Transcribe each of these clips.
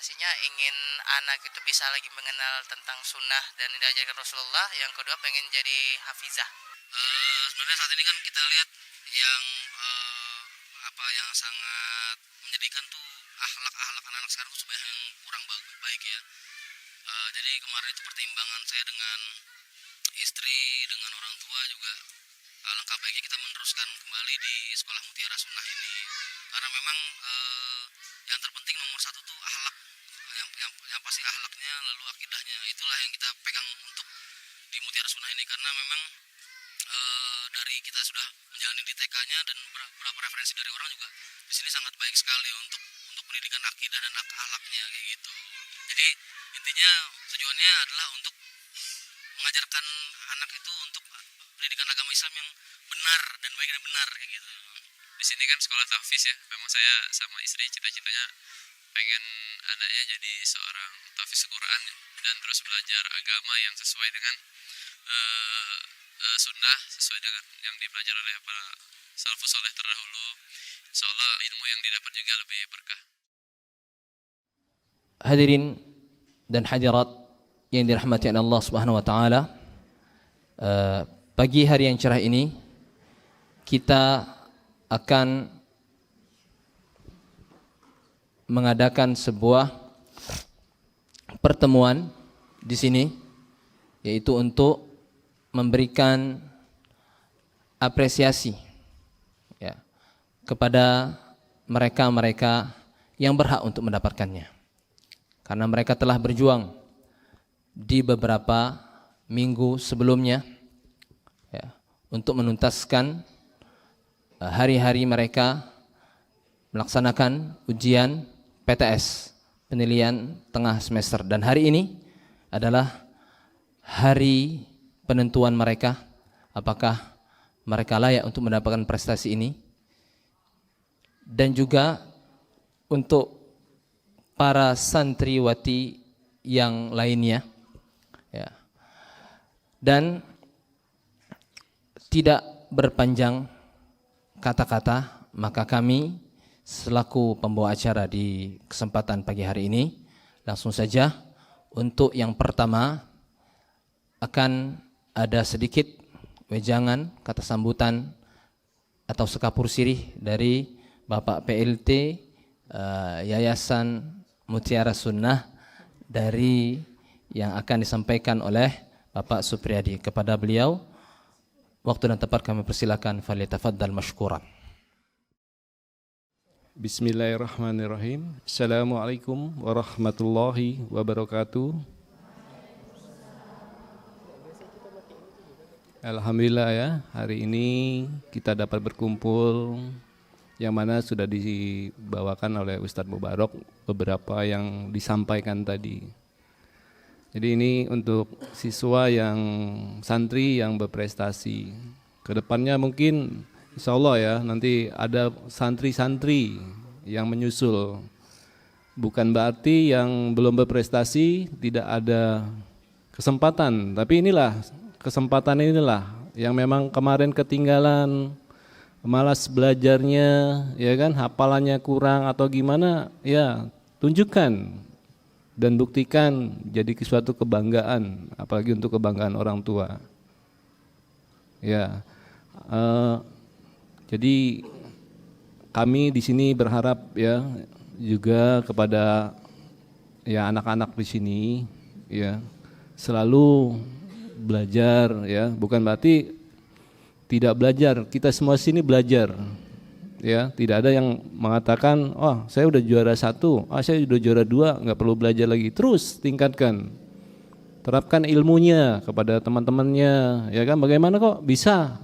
motivasinya ingin anak itu bisa lagi mengenal tentang sunnah dan diajarkan Rasulullah. Yang kedua pengen jadi hafizah. Sebenarnya saat ini kan kita lihat yang yang sangat menyedihkan tuh akhlak anak-anak sekarang tuh sebenarnya yang kurang baik ya. Jadi kemarin itu pertimbangan saya dengan istri, dengan orang tua juga alangkah baiknya kita meneruskan kembali di sekolah Mutiara Sunnah ini, karena memang yang terpenting nomor satu tuh akhlak, yang pasti akhlaknya, lalu akidahnya, itulah yang kita pegang untuk di Mutiara Sunnah ini, karena memang dari kita sudah menjalani di TK-nya dan beberapa referensi dari orang juga di sini sangat baik sekali untuk pendidikan akidah dan akhlaknya kayak gitu. Jadi intinya tujuannya adalah untuk mengajarkan anak itu untuk pendidikan agama Islam yang benar dan baik dan benar kayak gitu. Di sini kan sekolah tahfiz ya. Memang saya sama istri cita-citanya pengen anaknya jadi seorang tahfiz Quran dan terus belajar agama yang sesuai dengan sunnah, sesuai dengan yang dipelajari oleh para salafus saleh terdahulu. Insyaallah ilmu yang didapat juga lebih berkah. Hadirin dan hadirat yang dirahmati Allah Subhanahu wa taala, pagi hari yang cerah ini kita akan mengadakan sebuah pertemuan di sini, yaitu untuk memberikan apresiasi ya kepada mereka-mereka yang berhak untuk mendapatkannya, karena mereka telah berjuang di beberapa minggu sebelumnya ya, untuk menuntaskan hari-hari mereka melaksanakan ujian PTS, penilaian tengah semester, dan hari ini adalah hari penentuan mereka apakah mereka layak untuk mendapatkan prestasi ini, dan juga untuk para santriwati yang lainnya ya. Dan tidak berpanjang kata-kata, maka kami selaku pembawa acara di kesempatan pagi hari ini langsung saja untuk yang pertama akan ada sedikit wejangan kata sambutan atau sekapur sirih dari Bapak PLT Yayasan Mutiara Sunnah dari yang akan disampaikan oleh Bapak Supriyadi. Kepada beliau waktu dan tempat kami persilakan, falyatafaddal mashkuran. Bismillahirrahmanirrahim. Assalamualaikum warahmatullahi wabarakatuh. Alhamdulillah ya, hari ini kita dapat berkumpul, yang mana sudah dibawakan oleh Ustadz Mubarak beberapa yang disampaikan tadi. Jadi ini untuk siswa yang santri yang berprestasi. Kedepannya mungkin insya Allah ya, nanti ada santri-santri yang menyusul. Bukan berarti yang belum berprestasi tidak ada kesempatan, tapi kesempatan inilah yang memang kemarin ketinggalan, malas belajarnya, ya kan, hafalannya kurang atau gimana, ya tunjukkan dan buktikan jadi suatu kebanggaan, apalagi untuk kebanggaan orang tua. Ya, jadi kami di sini berharap ya juga kepada ya anak-anak di sini ya selalu belajar ya, bukan berarti tidak belajar. Kita semua sini belajar ya, tidak ada yang mengatakan oh saya udah juara 1, saya udah juara 2, nggak perlu belajar lagi. Terus tingkatkan, terapkan ilmunya kepada teman-temannya ya kan. Bagaimana kok bisa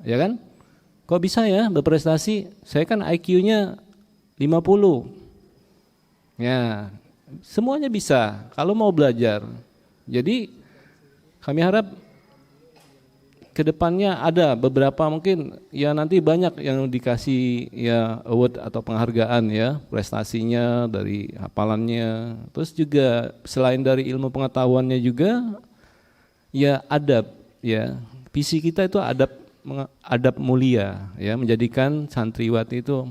ya kan, kok bisa ya berprestasi, saya kan IQ-nya 50 ya, semuanya bisa kalau mau belajar. Jadi kami harap kedepannya ada beberapa, mungkin ya nanti banyak yang dikasih ya award atau penghargaan ya, prestasinya dari hafalannya. Terus juga selain dari ilmu pengetahuannya juga ya adab ya. Visi kita itu adab mulia ya, menjadikan santriwati itu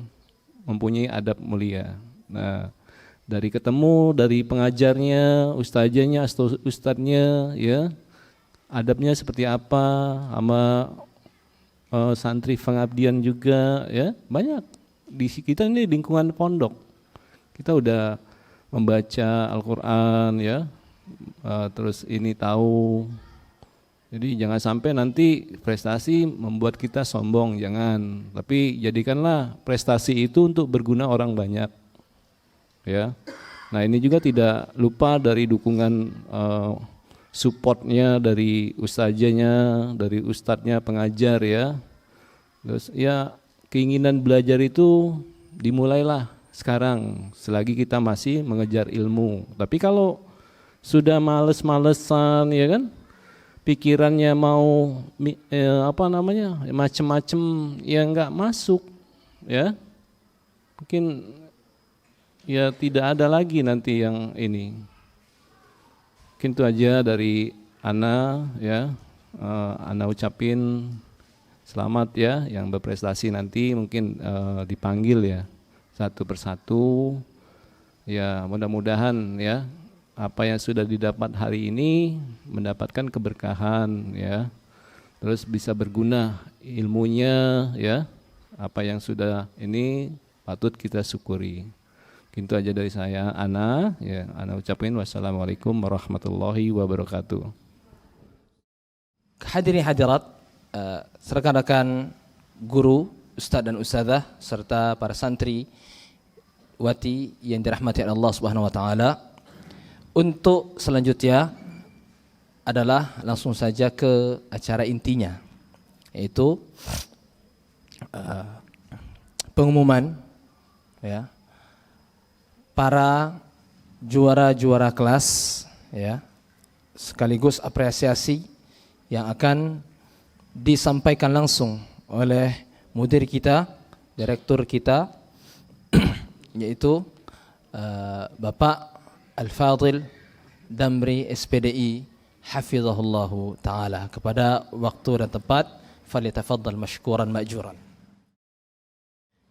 mempunyai adab mulia. Nah, Dari ketemu, dari pengajarnya, ustazanya, ustadznya, ya, adabnya seperti apa, sama santri pengabdian juga, ya, banyak. Di kita ini lingkungan pondok, kita udah membaca Al-Quran, ya, terus ini tahu. Jadi jangan sampai nanti prestasi membuat kita sombong, jangan. Tapi jadikanlah prestasi itu untuk berguna orang banyak. Ya, nah ini juga tidak lupa dari dukungan supportnya dari ustazanya, dari ustadznya, pengajar, ya. Terus ya keinginan belajar itu dimulailah sekarang selagi kita masih mengejar ilmu. Tapi kalau sudah males-malesan, ya kan, pikirannya mau macem-macem yang nggak masuk, ya, mungkin ya tidak ada lagi nanti yang ini. Mungkin itu aja dari Ana, ya. Ana ucapin selamat, ya, yang berprestasi nanti mungkin dipanggil, ya, satu persatu. Ya, mudah-mudahan, ya, apa yang sudah didapat hari ini mendapatkan keberkahan, ya. Terus bisa berguna ilmunya, ya. Apa yang sudah ini patut kita syukuri. Itu aja dari saya, Ana, ya. Ana ucapin wassalamualaikum warahmatullahi wabarakatuh. Hadirin hadirat, rekan-rekan guru, ustadz dan ustadzah serta para santri wati yang dirahmati Allah Subhanahu wa taala. Untuk selanjutnya adalah langsung saja ke acara intinya, yaitu pengumuman, ya, para juara-juara kelas, ya, sekaligus apresiasi yang akan disampaikan langsung oleh mudir kita, direktur kita, yaitu Bapak Al-Fadil Damri SPDI hafizahullahu taala. Kepada waktu dan tempat, falyatafaddal mashkuran ma'juran.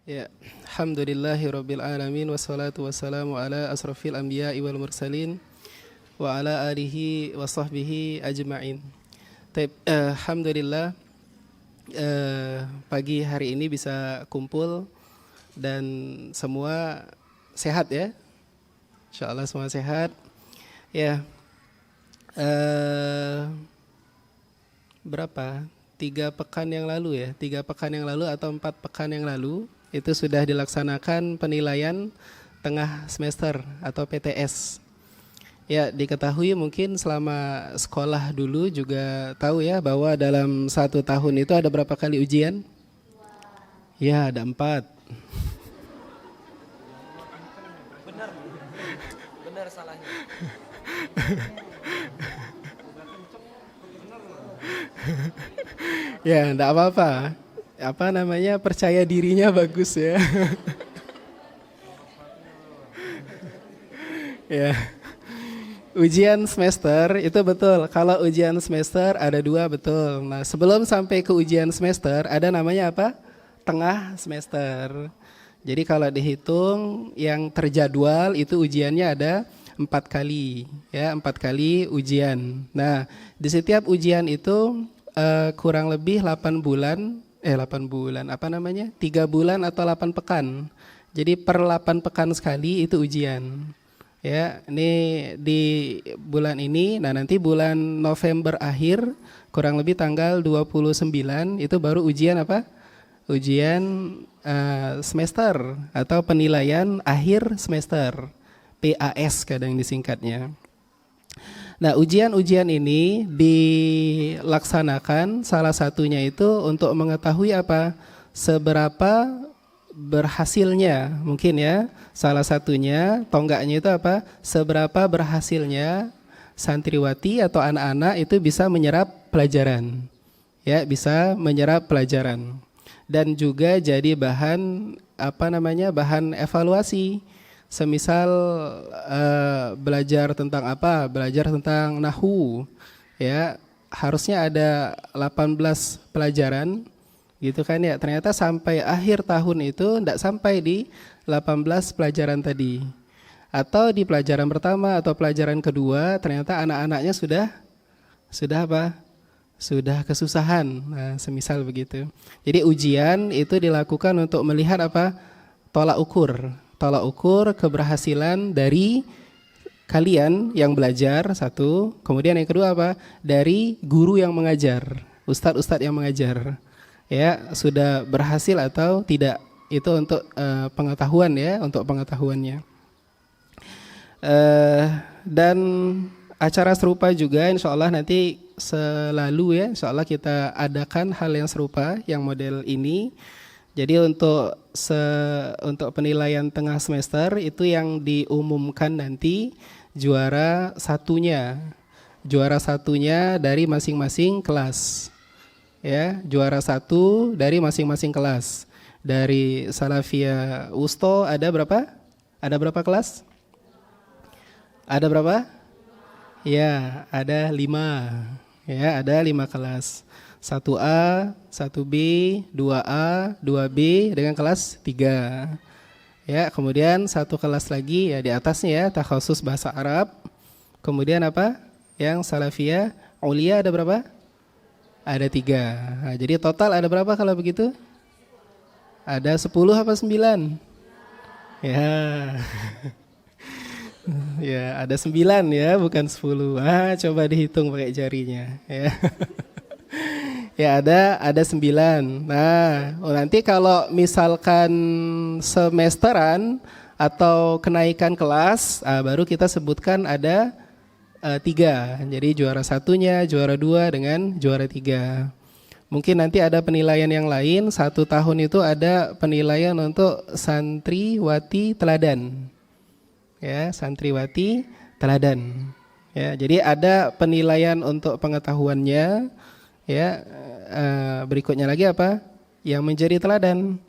Ya, alhamdulillahirabbil alamin wassalatu wassalamu ala asrafil anbiya'i wal mursalin wa ala alihi wa sahbihi ajma'in. Alhamdulillah pagi hari ini bisa kumpul dan semua sehat, ya. Insyaallah semua sehat. Ya. Berapa? 3 pekan yang lalu, ya. 3 pekan yang lalu atau 4 pekan yang lalu itu sudah dilaksanakan penilaian tengah semester atau PTS. Ya, diketahui mungkin selama sekolah dulu juga tahu, ya, bahwa dalam 1 tahun itu ada berapa kali ujian? Ya, ada 4. Benar salahnya. Ya, enggak apa-apa. Apa namanya, percaya dirinya bagus, ya. Ya. Ujian semester itu betul. Kalau ujian semester ada 2, betul. Nah, sebelum sampai ke ujian semester ada namanya apa? Tengah semester. Jadi kalau dihitung yang terjadwal itu ujiannya ada 4 kali, ya, 4 kali ujian. Nah, di setiap ujian itu kurang lebih 8 bulan, 3 bulan atau 8 pekan. Jadi per 8 pekan sekali itu ujian. Ya, ini di bulan ini, nah nanti bulan November akhir kurang lebih tanggal 29 itu baru ujian apa? Ujian semester atau penilaian akhir semester. PAS kadang disingkatnya. Nah, ujian-ujian ini dilaksanakan salah satunya itu untuk mengetahui apa? Seberapa berhasilnya, mungkin, ya, salah satunya tonggaknya itu apa? Seberapa berhasilnya santriwati atau anak-anak itu bisa menyerap pelajaran, ya, bisa menyerap pelajaran, dan juga jadi bahan bahan evaluasi. Semisal belajar tentang apa? Belajar tentang nahwu, ya, harusnya ada 18 pelajaran, gitu kan, ya. Ternyata sampai akhir tahun itu tidak sampai di 18 pelajaran tadi. Atau di pelajaran pertama atau pelajaran kedua ternyata anak-anaknya sudah apa? Sudah kesusahan. Nah, semisal begitu. Jadi ujian itu dilakukan untuk melihat apa? Tolak ukur keberhasilan dari kalian yang belajar, satu. Kemudian yang kedua apa? Dari guru yang mengajar, ustadz yang mengajar. Ya, sudah berhasil atau tidak. Itu untuk pengetahuan ya, untuk pengetahuannya. Dan acara serupa juga insya Allah nanti selalu ya, insya Allah kita adakan hal yang serupa yang model ini. Jadi untuk penilaian tengah semester itu yang diumumkan nanti juara satunya dari masing-masing kelas. Ya, juara satu dari masing-masing kelas. Dari Salafiyah Wusto ada berapa? Ada berapa kelas? Ada berapa? Ya, ada 5. Ya, ada 5 kelas. 1A, 1B, 2A, 2B dengan kelas 3. Ya, kemudian satu kelas lagi ya di atasnya ya, takhasus bahasa Arab. Kemudian apa? Yang Salafiyah Ulia ada berapa? Ada 3. Nah, jadi total ada berapa kalau begitu? Ada 10 apa 9? Ya. Ya, ada 9 ya, bukan 10. Coba dihitung pakai jarinya ya. Ya, ada 9. Nah, nanti kalau misalkan semesteran atau kenaikan kelas, baru kita sebutkan ada 3. Jadi juara satunya, juara 2 dengan juara 3. Mungkin nanti ada penilaian yang lain. 1 tahun itu ada penilaian untuk santriwati teladan. Ya, santriwati teladan. Ya, jadi ada penilaian untuk pengetahuannya. Ya, berikutnya lagi apa? Yang menjadi teladan.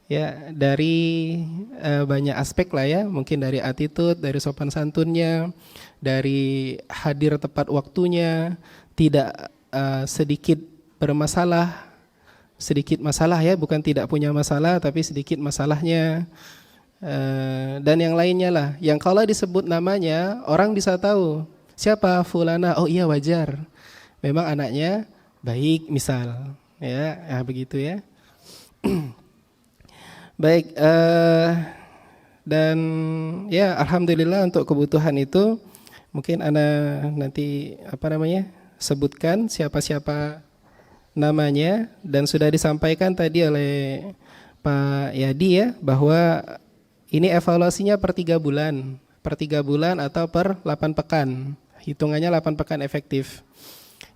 Ya, dari banyak aspek lah ya. Mungkin dari attitude, dari sopan santunnya, dari hadir tepat waktunya, tidak sedikit bermasalah, sedikit masalah ya, bukan tidak punya masalah tapi sedikit masalahnya. Dan yang lainnya lah, yang kalau disebut namanya orang bisa tahu siapa fulana. Oh iya, wajar, memang anaknya baik misal ya, begitu ya. Baik, dan ya alhamdulillah untuk kebutuhan itu mungkin ana nanti sebutkan siapa-siapa namanya, dan sudah disampaikan tadi oleh Pak Yadi ya, bahwa ini evaluasinya per 3 bulan. Per 3 bulan atau per 8 pekan. Hitungannya 8 pekan efektif.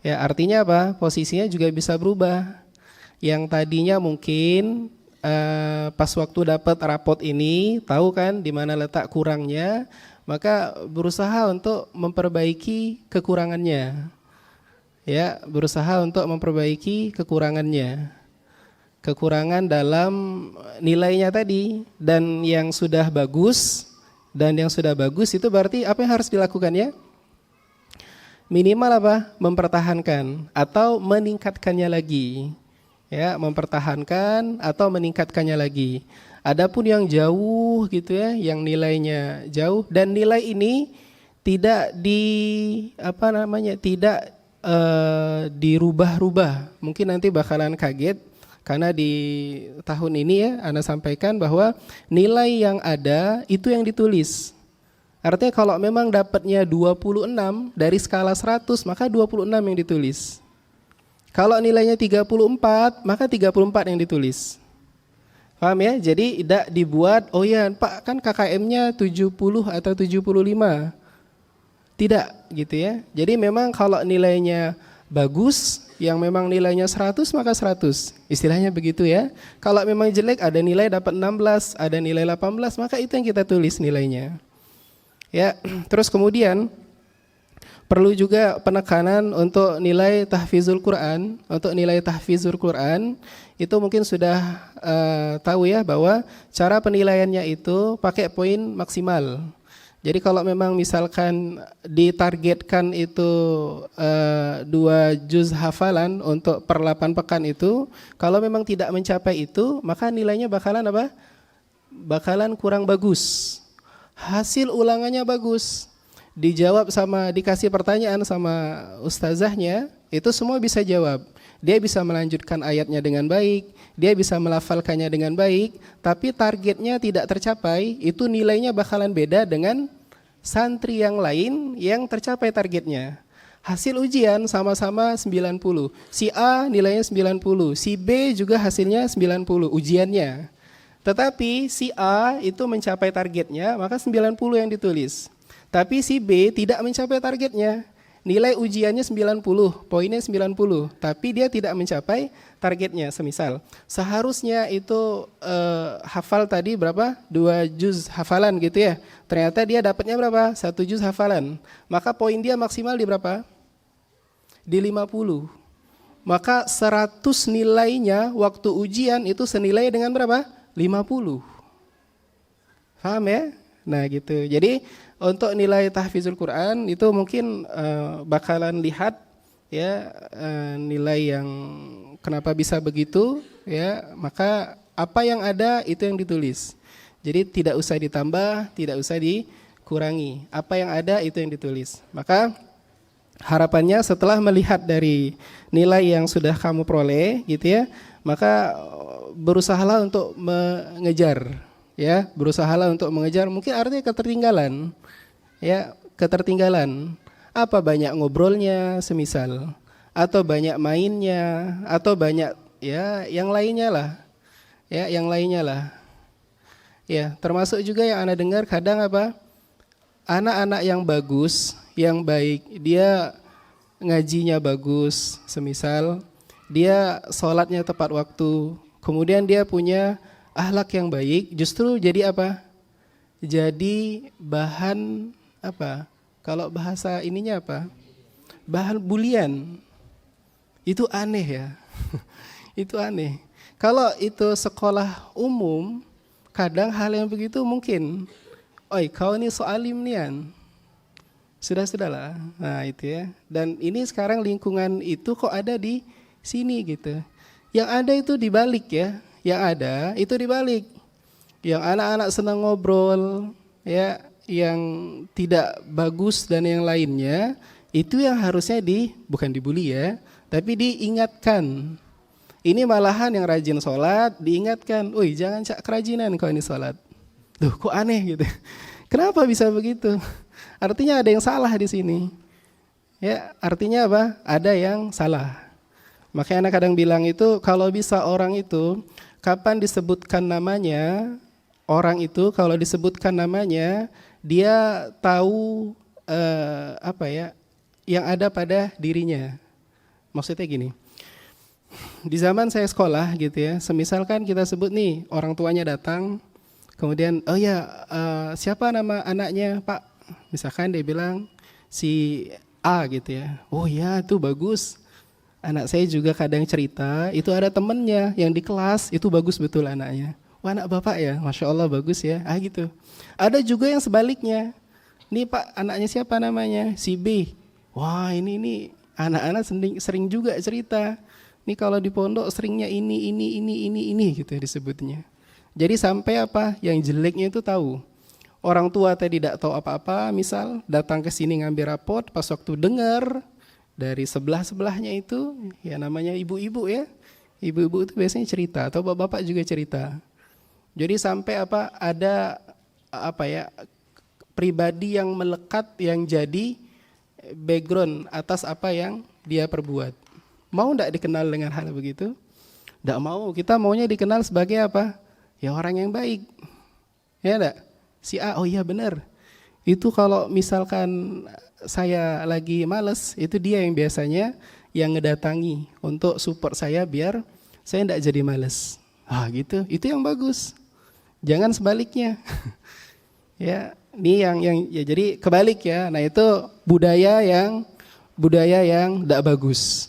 Ya, artinya apa? Posisinya juga bisa berubah. Yang tadinya mungkin pas waktu dapat rapot ini, tahu kan di mana letak kurangnya, maka berusaha untuk memperbaiki kekurangannya. Ya, berusaha untuk memperbaiki kekurangannya. Kekurangan dalam nilainya tadi, dan yang sudah bagus itu berarti apa yang harus dilakukan ya? Minimal apa? Mempertahankan atau meningkatkannya lagi. Ya, mempertahankan atau meningkatkannya lagi. Adapun yang jauh gitu ya, yang nilainya jauh dan nilai ini tidak tidak dirubah-rubah. Mungkin nanti bakalan kaget. Karena di tahun ini ya, Anda sampaikan bahwa nilai yang ada itu yang ditulis. Artinya kalau memang dapatnya 26 dari skala 100, maka 26 yang ditulis. Kalau nilainya 34, maka 34 yang ditulis. Paham ya? Jadi tidak dibuat, oh ya Pak kan KKM-nya 70 atau 75. Tidak gitu ya. Jadi memang kalau nilainya bagus, yang memang nilainya 100 maka 100. Istilahnya begitu ya. Kalau memang jelek, ada nilai dapat 16, ada nilai 18, maka itu yang kita tulis nilainya. Ya, terus kemudian perlu juga penekanan untuk nilai tahfizul Quran. Untuk nilai tahfizul Quran itu mungkin sudah tahu ya bahwa cara penilaiannya itu pakai poin maksimal. Jadi kalau memang misalkan ditargetkan itu 2 juz hafalan untuk per 8 pekan itu, kalau memang tidak mencapai itu, maka nilainya bakalan apa? Bakalan kurang bagus. hasil ulangannya bagus, dijawab sama, dikasih pertanyaan sama ustazahnya, itu semua bisa jawab. Dia bisa melanjutkan ayatnya dengan baik, dia bisa melafalkannya dengan baik, tapi targetnya tidak tercapai, itu nilainya bakalan beda dengan santri yang lain yang tercapai targetnya. Hasil ujian sama-sama 90. Si A nilainya 90, si B juga hasilnya 90 ujiannya. Tetapi si A itu mencapai targetnya, maka 90 yang ditulis. Tapi si B tidak mencapai targetnya. Nilai ujiannya 90, poinnya 90, tapi dia tidak mencapai targetnya. Semisal, seharusnya itu hafal tadi berapa? 2 juz hafalan gitu ya. Ternyata dia dapatnya berapa? 1 juz hafalan. Maka poin dia maksimal di berapa? Di 50. Maka 100 nilainya waktu ujian itu senilai dengan berapa? 50. Paham ya? Nah gitu. Jadi untuk nilai tahfizul Quran itu mungkin bakalan lihat ya nilai yang kenapa bisa begitu ya, maka apa yang ada itu yang ditulis. Jadi tidak usah ditambah, tidak usah dikurangi. Apa yang ada itu yang ditulis. Maka harapannya setelah melihat dari nilai yang sudah kamu peroleh gitu ya, maka berusahalah untuk mengejar ya, berusahalah untuk mengejar, mungkin artinya ketertinggalan. Ya, ketertinggalan. Apa banyak ngobrolnya semisal, atau banyak mainnya, atau banyak ya yang lainnya lah. Ya, yang lainnya lah. Ya, termasuk juga yang Anda dengar kadang apa? Anak-anak yang bagus, yang baik, dia ngajinya bagus, semisal dia sholatnya tepat waktu, kemudian dia punya akhlak yang baik, justru jadi apa? Jadi bahan apa? Kalau bahasa ininya apa? Bahan bulian. Itu aneh ya. Itu aneh. Kalau itu sekolah umum, kadang hal yang begitu mungkin, oi kau ini so alim nian. Sudahlah. Nah itu ya. Dan ini sekarang lingkungan itu kok ada di sini gitu. Yang ada itu dibalik ya. Yang ada itu dibalik. Yang anak-anak senang ngobrol ya, yang tidak bagus dan yang lainnya, itu yang harusnya bukan dibully ya, tapi diingatkan. Ini malahan yang rajin sholat diingatkan, "Woi, jangan kerajinan kau ini sholat." Duh, kok aneh gitu. Kenapa bisa begitu? Artinya ada yang salah di sini. Ya, artinya apa? Ada yang salah. Makanya anak kadang bilang itu, kalau bisa orang itu kapan disebutkan namanya, orang itu kalau disebutkan namanya, dia tahu apa ya yang ada pada dirinya. Maksudnya gini, di zaman saya sekolah gitu ya, semisalkan kita sebut nih orang tuanya datang, kemudian oh ya siapa nama anaknya Pak? Misalkan dia bilang si A gitu ya. Oh ya itu bagus. Anak saya juga kadang cerita, itu ada temennya yang di kelas itu bagus betul anaknya. Wah anak bapak ya, Masya Allah bagus ya, gitu. Ada juga yang sebaliknya, nih Pak anaknya siapa namanya? Si B. Wah ini anak-anak sering juga cerita, nih kalau di pondok seringnya ini gitu disebutnya. Jadi sampai apa, yang jeleknya itu tahu. Orang tua tadi tidak tahu apa-apa, misal datang ke sini ngambil rapot, pas waktu dengar dari sebelahnya itu, ya namanya ibu-ibu ya, ibu-ibu itu biasanya cerita, atau bapak-bapak juga cerita. Jadi sampai apa ada apa ya pribadi yang melekat yang jadi background atas apa yang dia perbuat. Mau enggak dikenal dengan hal begitu? Enggak mau. Kita maunya dikenal sebagai apa? Ya orang yang baik. Ya enggak? Si A, oh iya benar. Itu kalau misalkan saya lagi males, itu dia yang biasanya yang ngedatangi untuk support saya biar saya enggak jadi males. Ah gitu. Itu yang bagus. Jangan sebaliknya. Ya, ini yang ya jadi kebalik ya. Nah, itu budaya yang tidak bagus.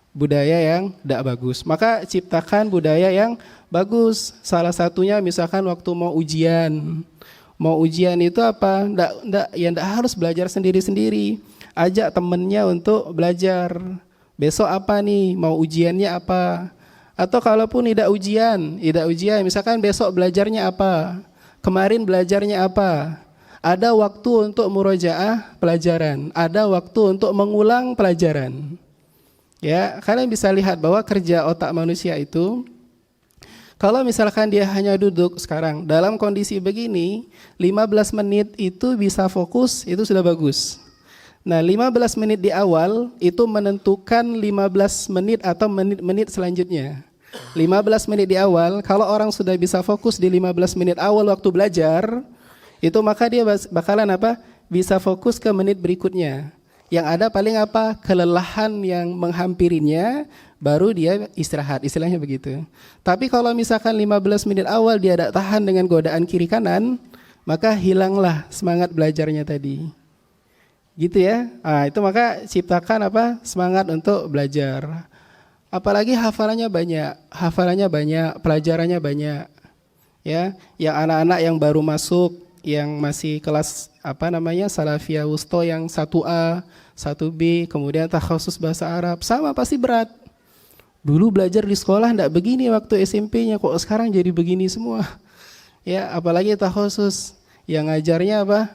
Budaya yang tidak bagus. Maka ciptakan budaya yang bagus. Salah satunya misalkan waktu mau ujian. Mau ujian itu apa? Enggak harus belajar sendiri-sendiri. Ajak temennya untuk belajar. Besok apa nih? Mau ujiannya apa? Atau kalaupun tidak ujian, misalkan besok belajarnya apa, kemarin belajarnya apa, Ada waktu untuk murojaah pelajaran, ada waktu untuk mengulang pelajaran. Ya, kalian bisa lihat bahwa kerja otak manusia itu, kalau misalkan dia hanya duduk sekarang dalam kondisi begini, 15 menit itu bisa fokus, itu sudah bagus. Nah, 15 menit di awal itu menentukan 15 menit atau menit-menit selanjutnya. 15 menit di awal, kalau orang sudah bisa fokus di 15 menit awal waktu belajar, itu maka dia bakalan apa? Bisa fokus ke menit berikutnya. Yang ada paling apa? Kelelahan yang menghampirinya, baru dia istirahat, istilahnya begitu. Tapi kalau misalkan 15 menit awal dia tidak tahan dengan godaan kiri kanan, maka hilanglah semangat belajarnya tadi. Gitu ya. Itu maka ciptakan apa? Semangat untuk belajar. Apalagi hafalannya banyak, pelajarannya banyak. Ya, yang anak-anak yang baru masuk, yang masih kelas Salafiyah Wusto yang 1A, 1B, kemudian takhasus bahasa Arab, sama pasti berat. Dulu belajar di sekolah enggak begini waktu SMP-nya, kok sekarang jadi begini semua. Ya, apalagi takhasus yang ngajarnya apa?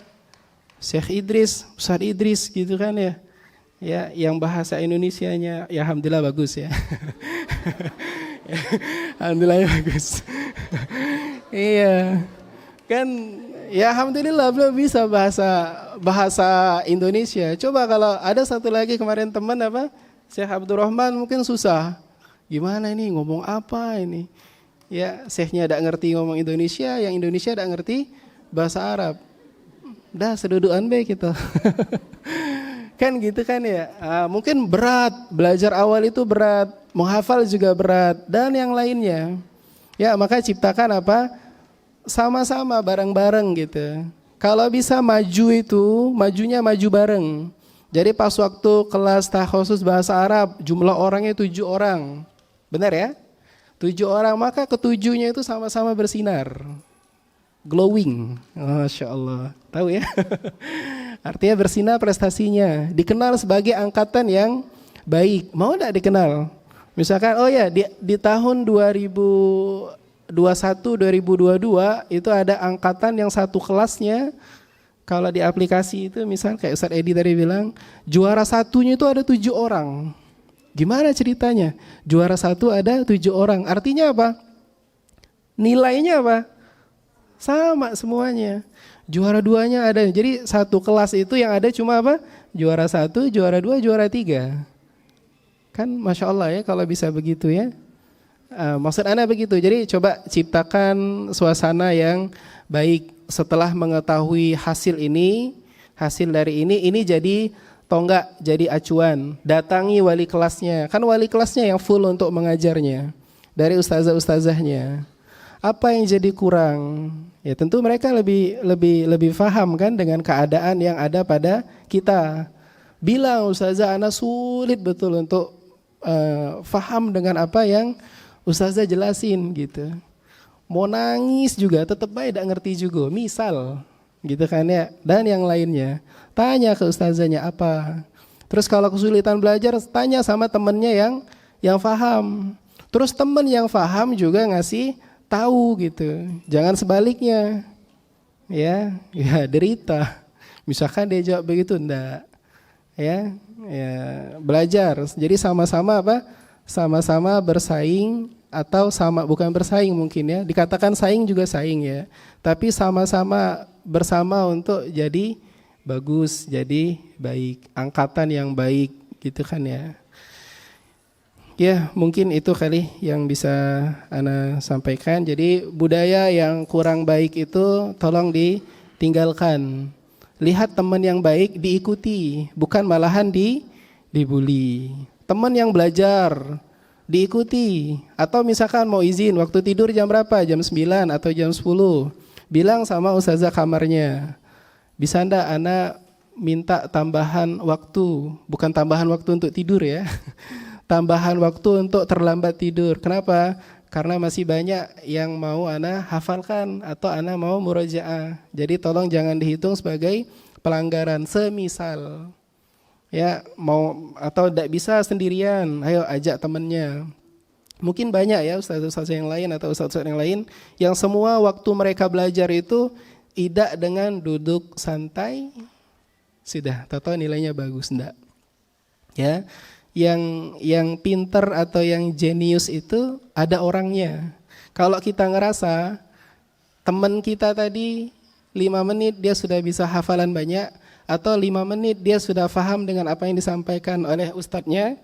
Syekh Idris, Ustaz Idris gitu kan ya. Ya, yang bahasa Indonesianya ya alhamdulillah bagus ya. Alhamdulillah bagus. Iya. Kan ya alhamdulillah belum bisa bahasa Indonesia. Coba kalau ada satu lagi kemarin teman Syekh Abdurrahman mungkin susah. Gimana ini ngomong apa ini? Ya, Syekhnya tidak ngerti ngomong Indonesia, yang Indonesia tidak ngerti bahasa Arab. Dah sedudukan baik gitu. Kan gitu kan ya. Mungkin berat, belajar awal itu berat, menghafal juga berat dan yang lainnya. Ya, maka ciptakan sama-sama bareng-bareng gitu. Kalau bisa maju itu, majunya maju bareng. Jadi pas waktu kelas takhasus bahasa Arab, jumlah orangnya 7 orang. Benar ya? 7 orang, maka ketujuhnya itu sama-sama bersinar. Glowing. Masya Allah. Tahu ya? Artinya bersinar prestasinya. Dikenal sebagai angkatan yang baik. Mau enggak dikenal? Misalkan, oh ya di tahun 2021, 2022 itu ada angkatan yang satu kelasnya, kalau di aplikasi itu misal kayak Ustaz Edi tadi bilang, juara satunya itu ada 7 orang. Gimana ceritanya? Juara satu ada 7 orang. Artinya apa? Nilainya apa? Sama semuanya. Juara duanya ada. Jadi satu kelas itu yang ada cuma apa? Juara 1, juara 2, juara 3. Kan Masya Allah ya kalau bisa begitu ya. Maksud Anda begitu. Jadi coba ciptakan suasana yang baik. Setelah mengetahui hasil ini, hasil dari ini jadi tonggak, jadi acuan. Datangi wali kelasnya. Kan wali kelasnya yang full untuk mengajarnya. Dari ustazah-ustazahnya. Apa yang jadi kurang? Ya tentu mereka lebih paham kan dengan keadaan yang ada pada kita. Bilang ustazah ana sulit betul untuk faham dengan apa yang ustazah jelasin gitu. Mau nangis juga tetap baik tidak ngerti juga. Misal gitu kan ya. Dan yang lainnya. Tanya ke ustazahnya apa. Terus kalau kesulitan belajar tanya sama temennya yang faham. Terus temen yang faham juga ngasih tahu gitu. Jangan sebaliknya. Ya derita. Misalkan dia jawab begitu enggak. Ya belajar. Jadi sama-sama apa? Sama-sama bersaing atau bukan bersaing mungkin ya. Dikatakan saing juga saing ya. Tapi sama-sama bersama untuk jadi bagus, jadi baik, angkatan yang baik gitu kan ya. Ya, mungkin itu kali yang bisa ana sampaikan. Jadi budaya yang kurang baik itu tolong ditinggalkan. Lihat teman yang baik diikuti, bukan malahan dibully. Teman yang belajar diikuti, atau misalkan mau izin waktu tidur jam berapa? Jam 9 atau jam 10. Bilang sama ustazah kamarnya, bisa ndak ana minta tambahan waktu, bukan tambahan waktu untuk tidur ya. Tambahan waktu untuk terlambat tidur. Kenapa? Karena masih banyak yang mau ana hafalkan atau ana mau murojaah. Jadi tolong jangan dihitung sebagai pelanggaran. Semisal ya mau atau tidak bisa sendirian, ayo ajak temannya. Mungkin banyak ya ustaz-ustaz yang lain atau ustaz-ustaz yang lain yang semua waktu mereka belajar itu Tidak dengan duduk santai, sudah, tahu nilainya bagus, enggak. Ya, yang pinter atau yang jenius itu ada orangnya. Kalau kita ngerasa teman kita tadi 5 menit dia sudah bisa hafalan banyak, atau 5 menit dia sudah paham dengan apa yang disampaikan oleh ustadznya,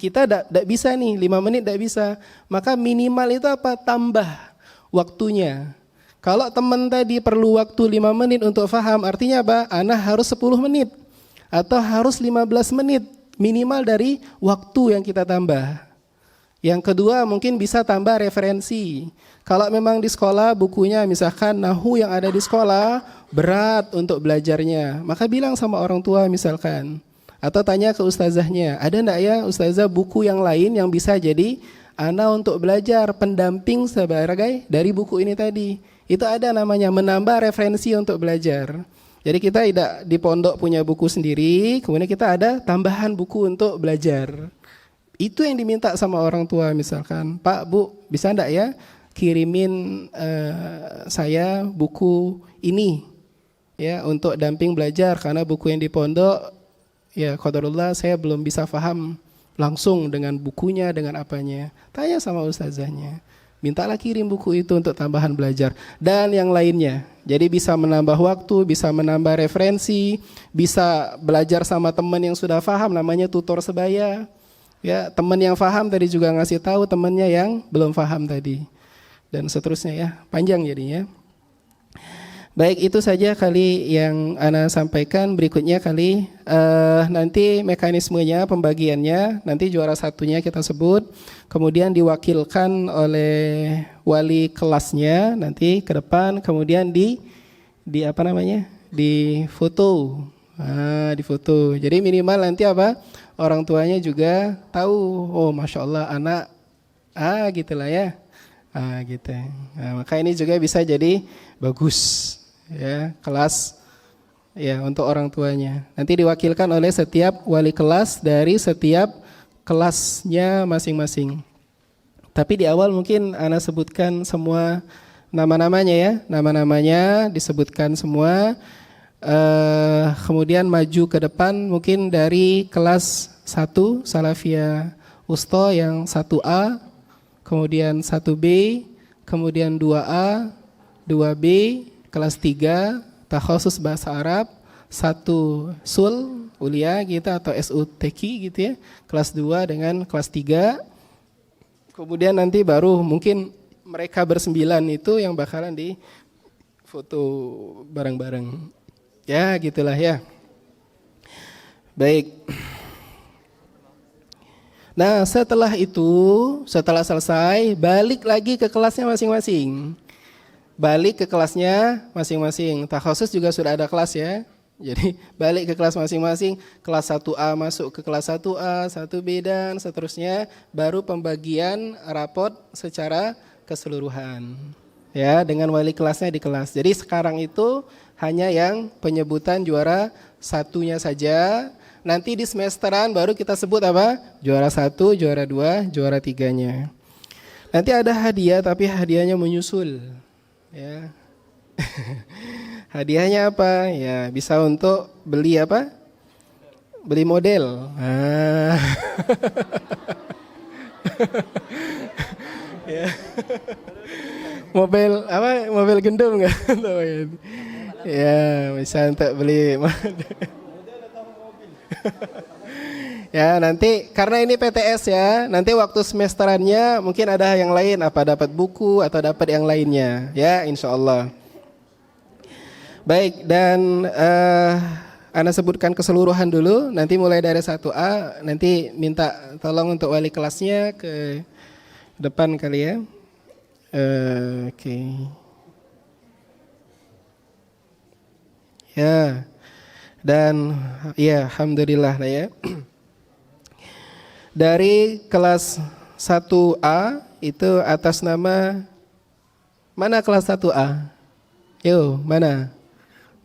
kita tidak bisa nih, 5 menit tidak bisa. Maka minimal itu apa? Tambah waktunya. Kalau teman tadi perlu waktu 5 menit untuk paham, artinya apa? Ana harus 10 menit atau harus 15 menit minimal dari waktu yang kita tambah. Yang kedua mungkin bisa tambah referensi. Kalau memang di sekolah bukunya misalkan nahu yang ada di sekolah berat untuk belajarnya, maka bilang sama orang tua misalkan. Atau tanya ke ustazahnya, ada enggak ya ustazah buku yang lain yang bisa jadi ana untuk belajar pendamping sebagai dari buku ini tadi. Itu ada namanya menambah referensi untuk belajar. Jadi kita tidak di pondok punya buku sendiri, kemudian kita ada tambahan buku untuk belajar. Itu yang diminta sama orang tua misalkan, Pak, Bu, bisa enggak ya kirimin saya buku ini ya untuk damping belajar, karena buku yang di pondok ya qadarullah saya belum bisa paham langsung dengan bukunya, dengan apanya. Tanya sama ustazahnya. Mintalah kirim buku itu untuk tambahan belajar dan yang lainnya. Jadi bisa menambah waktu, bisa menambah referensi, bisa belajar sama teman yang sudah paham, namanya tutor sebaya. Ya, teman yang paham tadi juga ngasih tahu temannya yang belum paham tadi. Dan seterusnya ya, panjang jadinya. Baik, itu saja kali yang Ana sampaikan. Berikutnya kali nanti mekanismenya, pembagiannya, nanti juara satunya kita sebut, kemudian diwakilkan oleh wali kelasnya nanti ke depan, kemudian di apa namanya? Di foto. Di foto. Jadi minimal nanti apa? Orang tuanya juga tahu, oh Masya Allah anak, gitulah ya. Gitu. Maka ini juga bisa jadi bagus. Ya, kelas ya untuk orang tuanya. Nanti diwakilkan oleh setiap wali kelas dari setiap kelasnya masing-masing. Tapi di awal mungkin Ana sebutkan semua nama-namanya ya, nama-namanya disebutkan semua. Kemudian maju ke depan mungkin dari kelas 1 Salafiyah Wusta yang 1A, kemudian 1B, kemudian 2A, 2B, kelas 3 takhusus bahasa Arab, 1 sul ulia gitu atau SUTQ gitu ya, kelas 2 dengan kelas 3. Kemudian nanti baru mungkin mereka bersembilan itu yang bakalan di foto bareng-bareng. Ya, gitulah ya. Baik. Nah, setelah itu, setelah selesai, balik lagi ke kelasnya masing-masing. Balik ke kelasnya masing-masing. Takhusus juga sudah ada kelas ya. Jadi balik ke kelas masing-masing. Kelas 1A masuk ke kelas 1A, 1B dan seterusnya. Baru pembagian rapot secara keseluruhan. Ya, dengan wali kelasnya di kelas. Jadi sekarang itu hanya yang penyebutan juara satunya saja. Nanti di semesteran baru kita sebut apa? Juara 1, juara 2, juara 3-nya. Nanti ada hadiah tapi hadiahnya menyusul. Ya. Hadiahnya apa? Ya, bisa untuk beli apa? Beli model. Ya. Mobil apa? Mobil gendum enggak? Ya, bisa untuk beli model. Ya, nanti karena ini PTS ya, nanti waktu semesterannya mungkin ada yang lain, apa dapat buku atau dapat yang lainnya ya, insyaallah. Baik, dan Ana sebutkan keseluruhan dulu, nanti mulai dari 1A, nanti minta tolong untuk wali kelasnya ke depan kali ya. Oke. Ya. Dan ya, alhamdulillah ya. Dari kelas 1A itu atas nama mana kelas 1A? Yo, mana?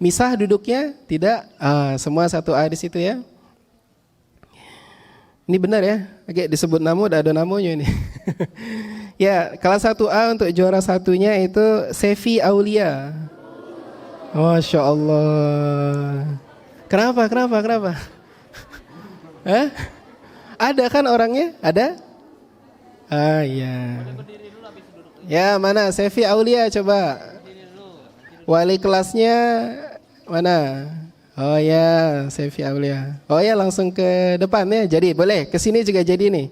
Misah duduknya? Tidak? Semua 1A di situ ya. Ini benar ya? Oke, disebut namu, ada namunya ini. Ya, kelas 1A untuk juara satunya itu Sefi Aulia. Masya Allah. Kenapa? Hah? Ada kan orangnya? Ada? Ah iya. Ya mana? Sefi Aulia coba. Wali kelasnya mana? Oh ya, Sefi Aulia. Oh ya, langsung ke depan ya. Jadi boleh ke sini juga jadi nih.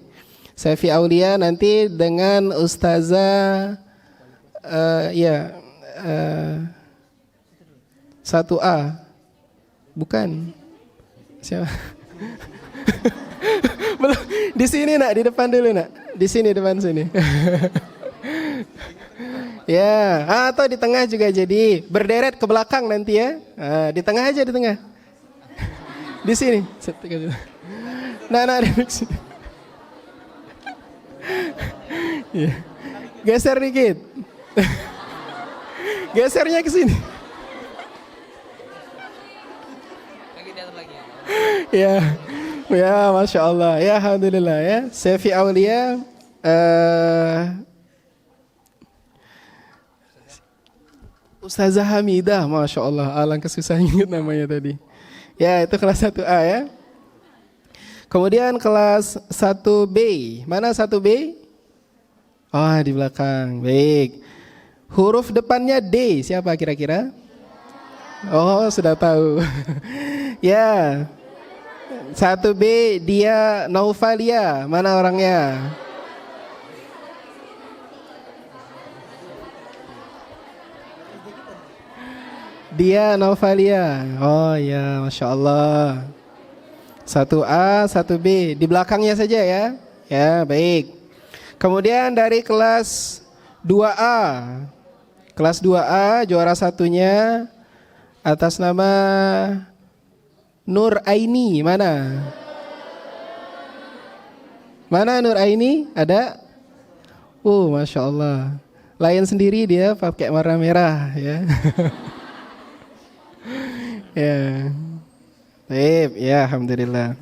Sefi Aulia nanti dengan Ustazah 1A. Bukan. Siapa? Belum. Di sini nak, di depan dulu nak. Di sini depan sini. Ya, atau di tengah juga jadi. Berderet ke belakang nanti ya. Di tengah aja, di tengah. Di sini. Nah, duduk sini. Ya. Geser dikit. Gesernya ke sini. Ya, masya Allah, ya alhamdulillah ya. Sefi Aulia, Ustazah Hamidah, masya Allah, alangkah susah ingat namanya tadi. Ya, itu kelas 1A ya. Kemudian kelas 1B, mana 1B? Oh, di belakang, baik. Huruf depannya D, siapa kira-kira? Oh, sudah tahu. Ya. 1B dia Naufalia, mana orangnya? Dia Naufalia. Oh ya, masya Allah. 1A, 1B di belakangnya saja ya. Ya, baik. Kemudian dari kelas 2A. Kelas 2A juara satunya atas nama Nur Aini, mana? Mana Nur Aini? Ada? Masya Allah. Lain sendiri dia pakai warna merah ya. Ya. Baik, ya alhamdulillah.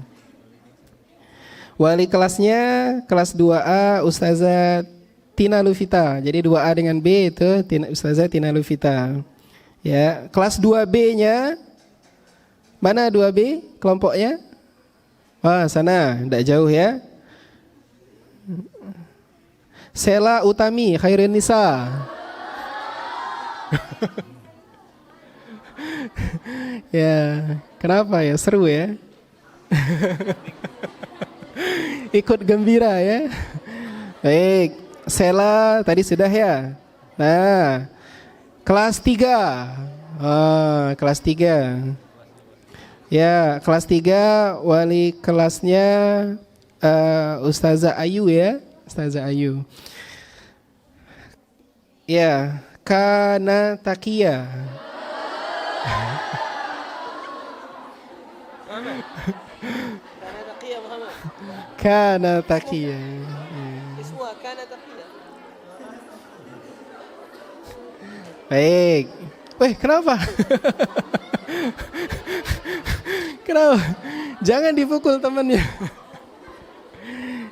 Wali kelasnya kelas 2A Ustazah Tina Lufita. Jadi 2A dengan B itu Ustazah Tina Lufita. Ya, kelas 2B-nya mana 2B kelompoknya? Wah, sana, tidak jauh ya. Sela Utami Khairin Nisa. Ya, kenapa ya? Seru ya. Ikut gembira ya. Baik, Sela tadi sudah ya. Nah, kelas 3. Kelas 3. Ya, kelas 3 wali kelasnya Ustazah Ayu ya. Ustazah Ayu. Ya, Kana Takia. Kana Takia. Baik. Weh, kenapa? Kenapa? Jangan dipukul temannya.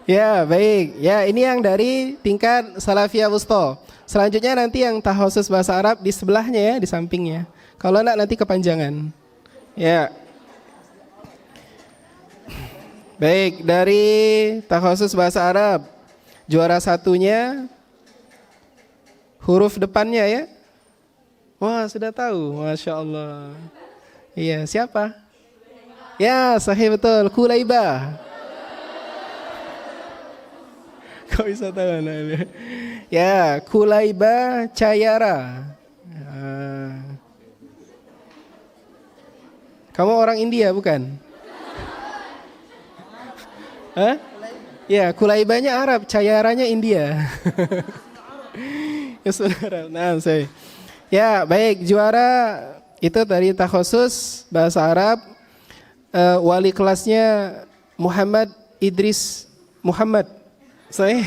Ya, baik. Ya, ini yang dari tingkat Salafiyah Wusta. Selanjutnya nanti yang takhusus bahasa Arab di sebelahnya ya, di sampingnya. Kalau enggak nanti kepanjangan. Ya. Baik, dari takhusus bahasa Arab juara satunya huruf depannya ya. Wah, sudah tahu. Masya Allah. Iya, siapa? Ya, sahih betul. Kulaibah. Kau bisa tahu anaknya? Ya, Kulaibah Cayara. Kamu orang India bukan? Hah? Ya, Kulaibahnya Arab, Cayaranya India. Ya, saudara. Nah, saya. Ya, baik. Juara itu dari takhusus bahasa Arab. Wali kelasnya Muhammad Idris Muhammad. Saya.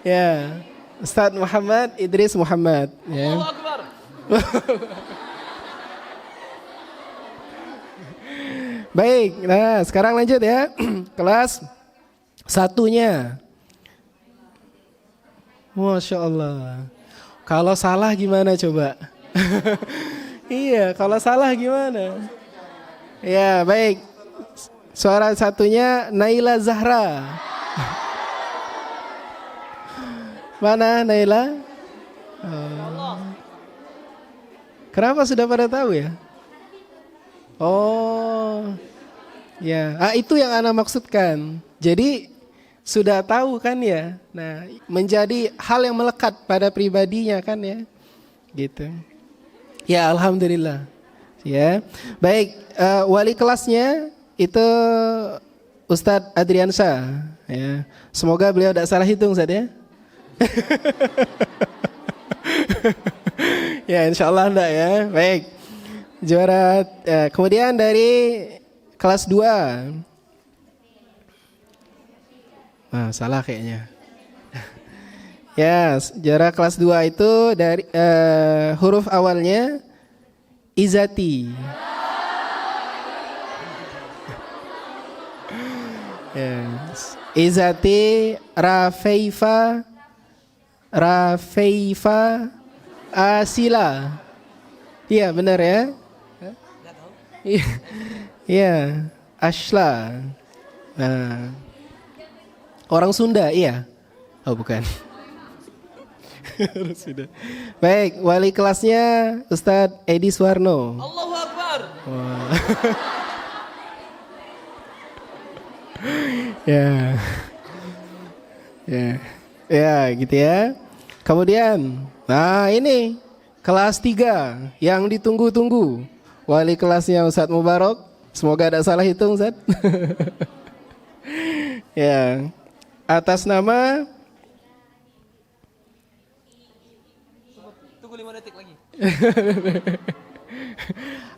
Ya, Ustaz Muhammad Idris Muhammad. Ya. Allahu Akbar. Baik, nah sekarang lanjut ya. Kelas satunya. Masya Allah. Kalau salah gimana coba? Iya, kalau salah gimana? Ya, baik. Suara satunya Naila Zahra. Mana Naila? Kenapa sudah pada tahu ya? Oh, ya. Itu yang ana maksudkan. Jadi sudah tahu kan ya. Nah, menjadi hal yang melekat pada pribadinya kan ya. Gitu. Ya, alhamdulillah. Ya, baik. Wali kelasnya itu Ustadz Adriansyah. Ya, semoga beliau tidak salah hitung Ustadz ya. Ya, insya Allah enggak ya. Baik. Juara kemudian dari kelas 2. Salah kayaknya. Ya, juara kelas 2 itu dari huruf awalnya Izati. Yes. Izati Rafaifa Asila. Iya benar ya. Iya, Ashla. Nah, orang Sunda iya. Oh bukan. Baik, wali kelasnya Ustadz Edi Suwarno. Allahu Akbar. Ya. Ya, gitu ya. Kemudian, ini kelas 3 yang ditunggu-tunggu. Wali kelasnya Ustadz Mubarak. Semoga tidak salah hitung Ustadz. Ya. Atas nama Tunggu 5 detik lagi.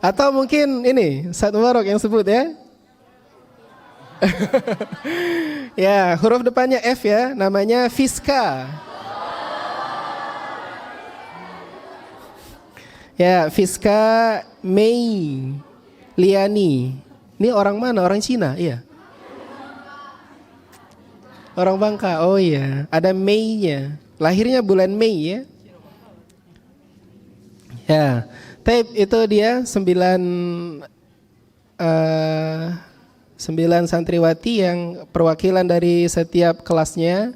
atau mungkin ini Ustadz Mubarak yang sebut ya. Ya, huruf depannya F ya, namanya Fiska. Ya, Fiska Mei Liani. Ini orang mana? Orang Cina, iya. Orang Bangka, oh iya. Ada Mei-nya. Lahirnya bulan Mei ya. Ya, tape itu dia 9 santriwati yang perwakilan dari setiap kelasnya.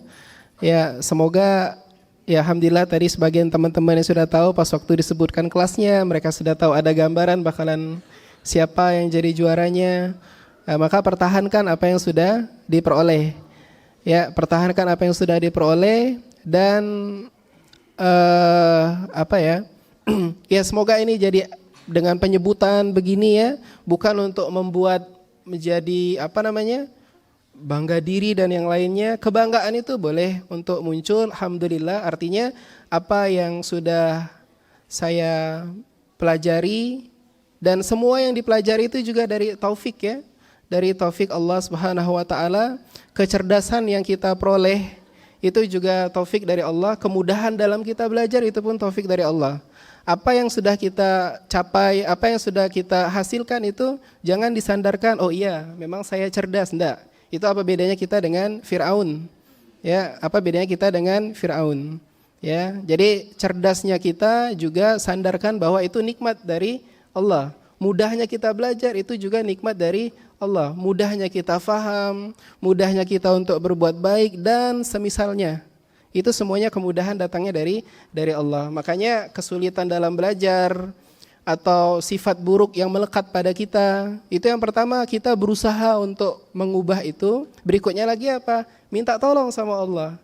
Ya, semoga ya alhamdulillah tadi sebagian teman-teman yang sudah tahu pas waktu disebutkan kelasnya, mereka sudah tahu ada gambaran bakalan siapa yang jadi juaranya. Maka pertahankan apa yang sudah diperoleh. Ya, pertahankan apa yang sudah diperoleh dan ya semoga ini jadi dengan penyebutan begini ya, bukan untuk membuat menjadi bangga diri dan yang lainnya. Kebanggaan itu boleh untuk muncul, alhamdulillah, artinya apa yang sudah saya pelajari dan semua yang dipelajari itu juga dari taufik ya, dari taufik Allah Subhanahu wa taala. Kecerdasan yang kita peroleh itu juga taufik dari Allah, kemudahan dalam kita belajar itu pun taufik dari Allah. Apa yang sudah kita capai, apa yang sudah kita hasilkan itu jangan disandarkan, oh iya memang saya cerdas, enggak. Itu apa bedanya kita dengan Fir'aun? Ya, apa bedanya kita dengan Fir'aun? Ya, jadi cerdasnya kita juga sandarkan bahwa itu nikmat dari Allah. Mudahnya kita belajar itu juga nikmat dari Allah. Mudahnya kita faham, mudahnya kita untuk berbuat baik dan semisalnya. Itu semuanya kemudahan datangnya dari Allah. Makanya kesulitan dalam belajar atau sifat buruk yang melekat pada kita, itu yang pertama kita berusaha untuk mengubah itu. Berikutnya lagi apa? Minta tolong sama Allah.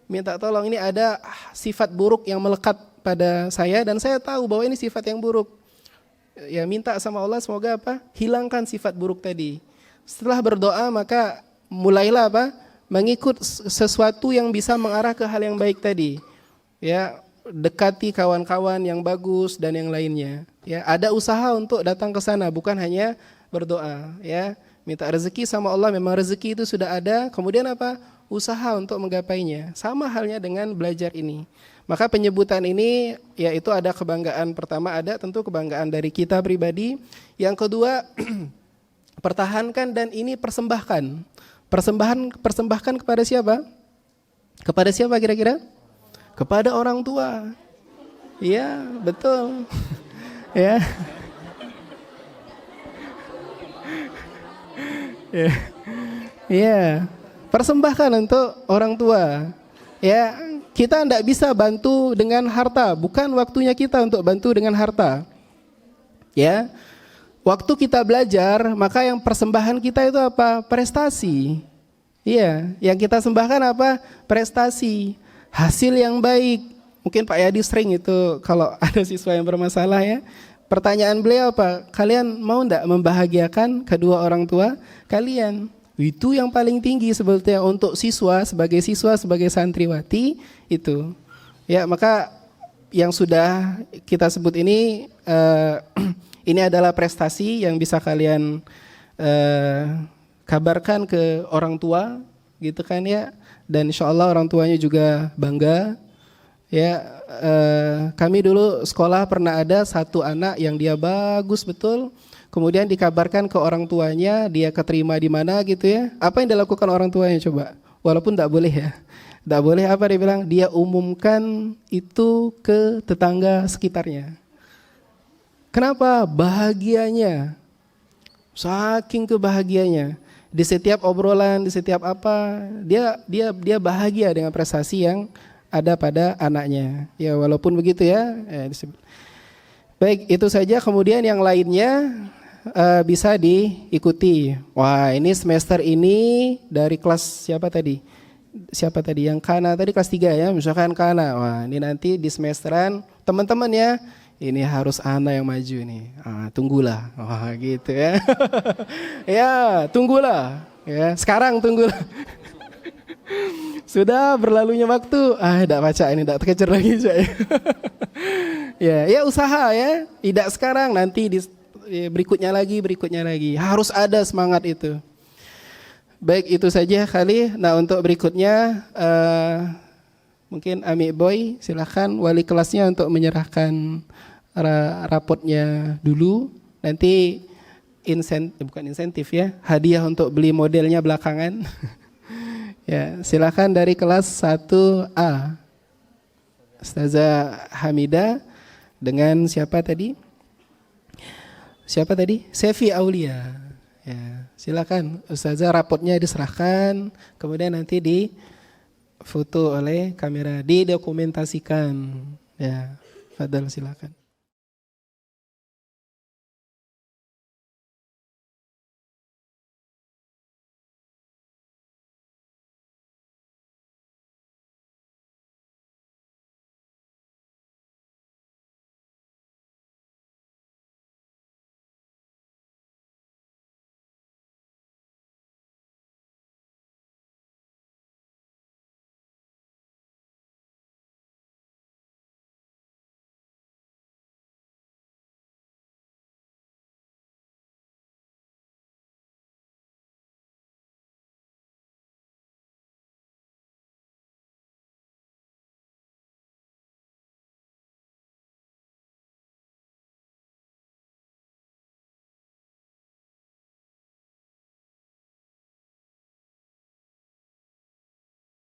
Minta tolong, ini ada sifat buruk yang melekat pada saya dan saya tahu bahwa ini sifat yang buruk. Ya, minta sama Allah semoga apa? Hilangkan sifat buruk tadi. Setelah berdoa maka mulailah apa? Mengikut sesuatu yang bisa mengarah ke hal yang baik tadi. Ya, dekati kawan-kawan yang bagus dan yang lainnya. Ya, ada usaha untuk datang ke sana, bukan hanya berdoa. Ya, minta rezeki sama Allah, memang rezeki itu sudah ada. Kemudian apa? Usaha untuk menggapainya. Sama halnya dengan belajar ini. Maka penyebutan ini yaitu ada kebanggaan. Pertama ada tentu kebanggaan dari kita pribadi. Yang kedua pertahankan dan ini persembahkan. Persembahkan kepada siapa? Kepada siapa kira-kira? Kepada orang tua. Iya, betul. Ya. Ya. Iya. Persembahkan untuk orang tua. Ya, kita tidak bisa bantu dengan harta, bukan waktunya kita untuk bantu dengan harta. Ya. Waktu kita belajar, maka yang persembahan kita itu apa? Prestasi. Iya, yang kita sembahkan apa? Prestasi, hasil yang baik. Mungkin Pak Yadi sering itu kalau ada siswa yang bermasalah ya. Pertanyaan beliau apa? Kalian mau enggak membahagiakan kedua orang tua kalian? Itu yang paling tinggi sebetulnya untuk siswa, sebagai santriwati itu. Ya, maka yang sudah kita sebut ini ini adalah prestasi yang bisa kalian kabarkan ke orang tua, gitu kan ya. Dan insya Allah orang tuanya juga bangga. Ya, kami dulu sekolah pernah ada satu anak yang dia bagus betul. Kemudian dikabarkan ke orang tuanya, dia keterima di mana gitu ya. Apa yang dilakukan orang tuanya coba? Walaupun tidak boleh ya. Tidak boleh apa dia bilang? Dia umumkan itu ke tetangga sekitarnya. Kenapa? Bahagianya. Saking kebahagianya. Di setiap obrolan, di setiap apa, dia bahagia dengan prestasi yang ada pada anaknya. Ya, walaupun begitu ya. Baik, itu saja. Kemudian yang lainnya bisa diikuti. Wah, ini semester ini dari kelas siapa tadi? Siapa tadi? Yang Kana tadi kelas 3 ya, misalkan Kana. Wah, ini nanti di semesteran teman-teman ya. Ini harus Ana yang maju nih. Tunggulah. Wah, gitu ya. Ya, tunggulah. Ya, sekarang tunggulah. Sudah berlalunya waktu. Tidak baca ini, tidak terkejar lagi saya. Ya, usaha ya. Tidak sekarang, nanti di berikutnya lagi. Harus ada semangat itu. Baik, itu saja kali. Nah, untuk berikutnya mungkin Ami Boy, silakan wali kelasnya untuk menyerahkan rapotnya dulu. Nanti bukan insentif ya, hadiah untuk beli modelnya belakangan. Ya, silakan dari kelas 1A. Ustazah Hamidah dengan siapa tadi? Sefi Aulia. Ya, silakan Ustazah, rapotnya diserahkan, kemudian nanti difoto oleh kamera, didokumentasikan. Ya, fadhal silakan.